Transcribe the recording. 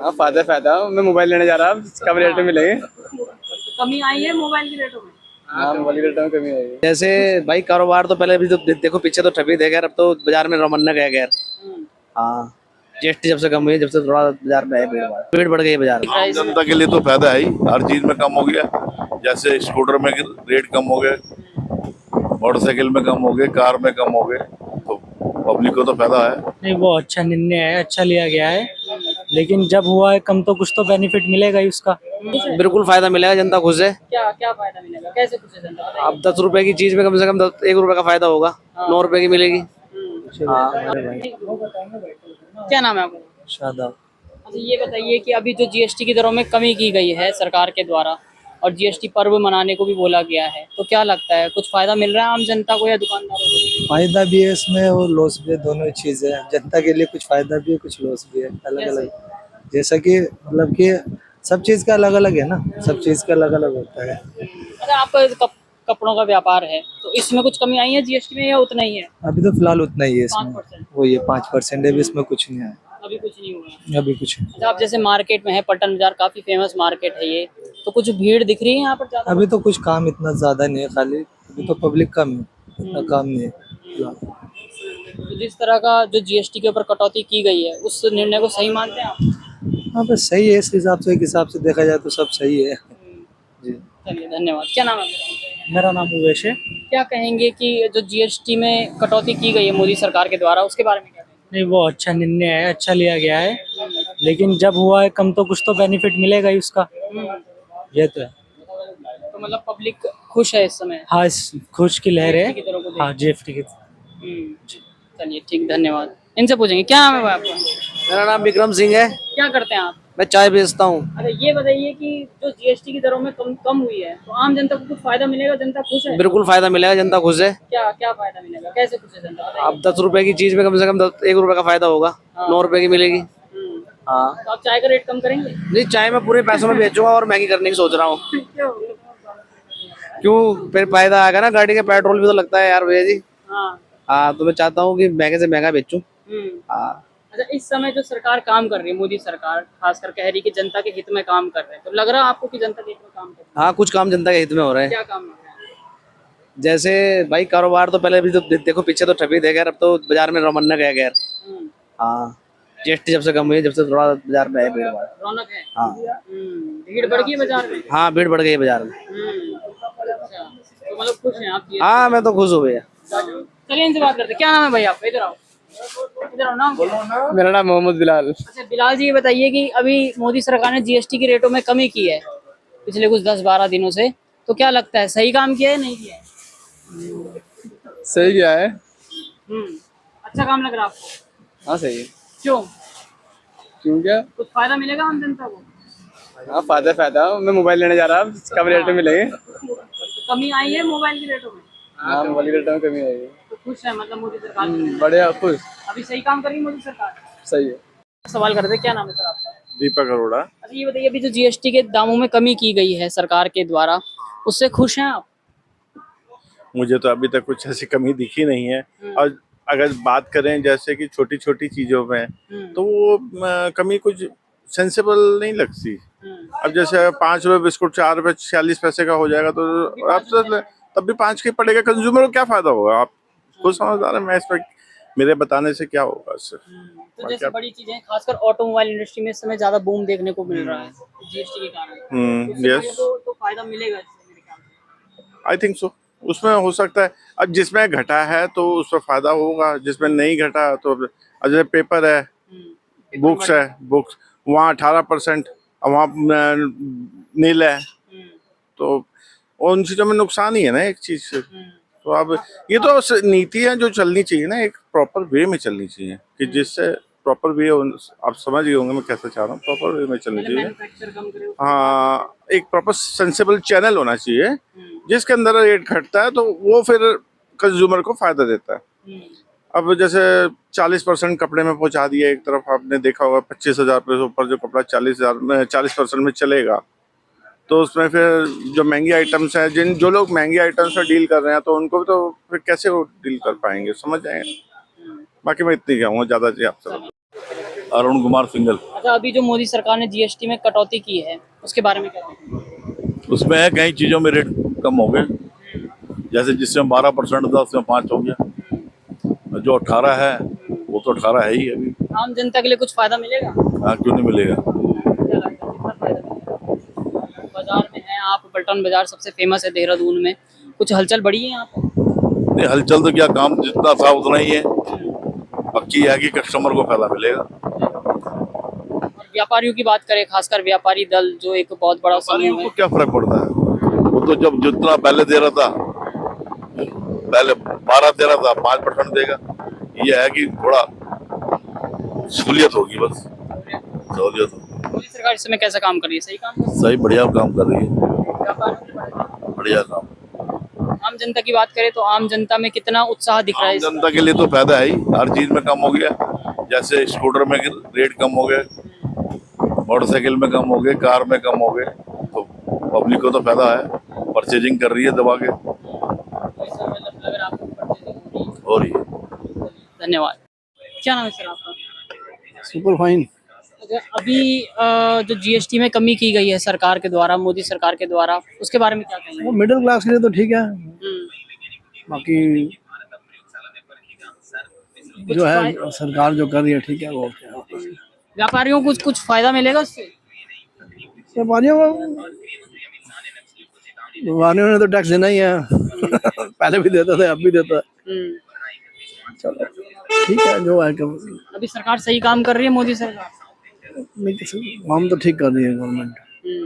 हाँ फायदा फायदा। मैं मोबाइल लेने जा रहा हूँ, कम रेट में मिलेंगे। कमी आई है मोबाइल की रेटों में। हाँ मोबाइल के रेट में कमी आई है। जैसे भाई कारोबार तो पहले भी तो देखो, पीछे तो ठप ही थे खैर, अब तो बाजार में रमन्ना गया खैर। हाँ जीएसटी जब से कम हुई है, जब से थोड़ा बाजार में है भीड़ बढ़ गई है बाजार में। आम जनता के लिए तो फायदा है ही, हर चीज में कम हो गया। जैसे स्कूटर में रेट कम हो गए, मोटरसाइकिल में कम हो गए, कार में कम हो गए, तो पब्लिक को तो फायदा है। नहीं, वो अच्छा निर्णय है, अच्छा लिया गया है, लेकिन जब हुआ है कम तो कुछ तो बेनिफिट मिलेगा ही उसका। बिल्कुल फायदा मिलेगा, जनता खुश है। क्या क्या फायदा मिलेगा, कैसे कुछ है जनता बताइए। अब 10 रुपए की चीज में कम से कम 1 रुपए का फायदा होगा। 9 रुपए की मिलेगी। हाँ क्या नाम है आपका? शादाब। अच्छा ये बताइए कि अभी जो जीएसटी की दरों में कमी की गई है सरकार के द्वारा और जीएसटी पर्व मनाने को भी बोला गया है, तो क्या लगता है कुछ फायदा मिल रहा है आम जनता को या दुकानदारों को? फायदा भी है इसमें और लॉस भी है, दोनों ही चीज है। जनता के लिए कुछ फायदा भी है, कुछ लॉस भी है, अलग अलग। जैसा कि मतलब कि सब चीज का अलग अलग है ना, सब चीज का अलग अलग होता है। अच्छा आपका कपड़ों का व्यापार है तो इसमें कुछ कमी आई है जीएसटी में या उतना ही है? अभी तो फिलहाल उतना ही है इसमें। 5%। वो ये 5% है, अभी इसमें कुछ नहीं है। अभी कुछ नहीं हुआ है। अभी कुछ नहीं। अच्छा आप जैसे मार्केट में है, पटन बाजार काफी फेमस मार्केट है ये, तो कुछ भीड़ दिख रही है यहाँ पर ज्यादा? अभी तो कुछ काम इतना ज्यादा नहीं है, खाली अभी तो पब्लिक कम है, इतना काम नहीं है फिलहाल। तो जिस तरह का जो जीएसटी के ऊपर कटौती की गई है उस निर्णय को सही मानते हैं आप? हाँ बस सही है, इस हिसाब से, एक हिसाब से देखा जाए तो सब सही है जी। चलिए धन्यवाद। क्या नाम है आपका? मेरा नाम उवेश है। क्या कहेंगे कि जो जीएसटी में कटौती की गई है मोदी सरकार के द्वारा, उसके बारे में क्या कहेंगे? नहीं, वो अच्छा निर्णय है, अच्छा लिया गया है, लेकिन जब हुआ है कम तो कुछ तो बेनिफिट मिलेगा ही उसका। ये तो है। तो मतलब पब्लिक खुश है इस समय? हाँ, इस खुश की लहर है। जीएसटी की दरों को देख हाँ जीएसटी की। चलिए ठीक, धन्यवाद। इनसे पूछेंगे। क्या नाम है भाई आपका? मेरा नाम विक्रम सिंह है। क्या करते हैं आप? मैं चाय बेचता हूँ। अरे ये बताइए कि जो जीएसटी की दरों में कम हुई है तो आम जनता को कुछ फायदा मिलेगा, जनता खुश है? बिल्कुल फायदा मिलेगा, जनता खुश है। क्या क्या फायदा मिलेगा, कैसे खुश है जनता बताइए। अब 10 रुपए की चीज में कम से कम 1 रुपए का फायदा होगा। 9 रुपए की मिलेगी। हाँ तो आप चाय का रेट कम करेंगे? नहीं, चाय मैं पूरे पैसों में बेचूंगा और महंगी करने की सोच रहा हूँ। क्यों? क्यों, फिर फायदा आएगा ना, गाड़ी का पेट्रोल भी तो लगता है यार भैया जी। हाँ। हाँ तो मैं चाहता हूँ कि महंगे से महंगा बेचूं। हाँ अच्छा इस समय जो सरकार काम कर रही है, मोदी सरकार खासकर कह रही है कि जनता के हित में काम कर रहे हैं, तो लग रहा है आपको कि जनता के हित में काम कर रहे हैं? हाँ, कुछ काम जनता के हित में हो रहे हैं। क्या काम कर रहे हैं? जैसे भाई कारोबार तो पहले भी तो देखो, पीछे तो ठप ही थे खैर, अब तो बाजार में रमन्ना गया खैर। हाँ जीएसटी जब से कम हुई है, जब से थोड़ा बाजार में है भीड़ भाड़। रौनक है। हाँ भीड़ बढ़ गई है बाजार में। हाँ भीड़ बढ़ गई है बाजार में। अच्छा तो मतलब खुश हैं आप? हाँ मैं तो खुश हो गया। चलिए इनसे बात करते हैं। क्या नाम है भाई आपका? इधर आओ, इधर आओ। नाम क्या है? मेरा नाम मोहम्मद बिलाल। अच्छा बिलाल जी ये बताइए कि अभी मोदी सरकार ने जीएसटी की रेटों में कमी की है पिछले कुछ 10-12 दिनों से, तो क्या लगता है सही काम किया है नहीं किया है? सही क्या है? अच्छा काम लग रहा है आपको? हाँ सही है। क्यों? क्यों क्या? कुछ फायदा मिलेगा आम जनता को? हाँ फायदा फायदा। मैं मोबाइल लेने जा रहा हूँ, कम रेट में मिलेंगे। तो कमी आई है मोबाइल की रेटों में? हाँ मोबाइल के रेट में कमी आई है। तो खुश है मतलब मोदी सरकार से? बढ़िया खुश। अभी सही काम कर रही है मोदी सरकार? सही है। सवाल करते हैं। क्या नाम है सर आपका? दीपक अरोड़ा। अच्छा ये बताइए अभी जो जीएसटी के दामों में कमी की गई है सरकार के द्वारा, उससे खुश हैं आप? मुझे तो अभी तक कुछ ऐसी कमी दिखी नहीं है। और अगर बात करें जैसे कि छोटी छोटी चीजों में, तो वो कमी कुछ सेंसेबल नहीं लगती। अब जैसे 5 रुपए बिस्कुट 4 रुपए 46 पैसे का हो जाएगा, तो अब तो तब भी 5 के पड़ेगा, कंज्यूमर को क्या फायदा होगा? आप खुद समझदार है, मैं इस पर मेरे बताने से क्या होगा इससे। तो जैसे बड़ी चीजें खासकर ऑटोमोबाइल इंडस्ट्री में इस समय ज्यादा बूम देखने को मिल रहा है जीएसटी के कारण। यस, तो फायदा मिलेगा इससे मेरे ख्याल से। I think so. उसमें हो सकता है, अब जिसमें घटा है तो उसमें फायदा होगा, जिसमें नहीं घटा तो अब जैसे पेपर है, बुक्स है, बुक्स वहाँ 18%, वहाँ नील है, तो उन चीज़ों में नुकसान ही है ना एक चीज़ से। तो अब ये तो नीतियाँ जो चलनी चाहिए ना, एक प्रॉपर वे में चलनी चाहिए, कि जिससे प्रॉपर वे, आप समझ गए होंगे मैं कैसे चाह रहा हूँ, प्रॉपर वे में चलनी चाहिए। मैन्युफैक्चर कम करे। हाँ, एक प्रॉपर सेंसेबल चैनल होना चाहिए जिसके अंदर रेट घटता है तो वो फिर कंज्यूमर को फायदा देता है। अब जैसे 40% कपड़े में पहुंचा दिया एक तरफ, आपने देखा होगा 25,000 रुपये से ऊपर जो कपड़ा 40,000 में 40% में चलेगा, तो उसमें फिर जो महंगी आइटम्स हैं, जो लोग महंगी आइटम्स में डील कर रहे हैं, तो उनको भी तो फिर कैसे वो डील कर पाएंगे, समझ जाएंगे। बाकी मैं इतनी कहूँगा, ज़्यादा जी आपसे। अरुण कुमार सिंगल। अच्छा, अभी जो मोदी सरकार ने जीएसटी में कटौती की है उसके बारे में क्या कहेंगे? उसमें है कई चीज़ों में रेट कम हो गए, जैसे जिसमें 12% था उसमें 5 हो गया, जो 18 है वो तो 18 है ही अभी। आम जनता के लिए कुछ फायदा मिलेगा? हाँ, क्यों नहीं मिलेगा। क्या लगता है कितना फायदा मिलेगा? बाजार में है आप, पल्टन बाजार सबसे फेमस है देहरादून में, कुछ हलचल बढ़ी है यहाँ पे? नहीं, हलचल तो क्या, काम जितना था उतना ही है, पक्की है कि कस्टमर को फायदा मिलेगा। और व्यापारियों की बात करें, खासकर व्यापारी दल जो एक बहुत बड़ा समूह व्यापारियों है, को क्या फर्क पड़ता है, वो तो जब जितना पहले दे रहा था, पहले 12 दे रहा था 5% देगा। ये है कि थोड़ा सहूलियत होगी, बस सहूलियत होगी। मोदी सरकार इस समय कैसा काम कर रही है? सही काम कर रही सही बढ़िया काम कर रही है, है? व्यापारियों की बात बढ़िया काम। करें, आम जनता की बात करें तो आम जनता में कितना उत्साह दिख रहा है आम इसका? जनता के लिए तो फायदा है ही, हर चीज में कम हो गया, जैसे स्कूटर में रेट कम हो गए, मोटरसाइकिल में कम हो गए, कार में कम हो गए, तो पब्लिक को तो फायदा है, परचेजिंग कर रही है दबा के। तो इसका मतलब लग रहा है आपको purchasing हो रही है। हो रही है। धन्यवाद। क्या नाम है सर आपका? Super fine. अच्छा, अभी जो जीएसटी में कमी की गई है सरकार के द्वारा, मोदी सरकार के द्वारा, उसके बारे में क्या कहेंगे? मिडिल क्लास के लिए तो ठीक है, बाकी कुछ जो है सरकार जो कर रही है ठीक है। वो क्या व्यापारियों को कुछ फायदा मिलेगा उससे? व्यापारियों ने तो टैक्स देना ही है पहले भी देता था, अब भी देता है। चलो ठीक है जो है। अभी सरकार सही काम कर रही है मोदी सरकार? हम तो ठीक कर रही है गवर्नमेंट।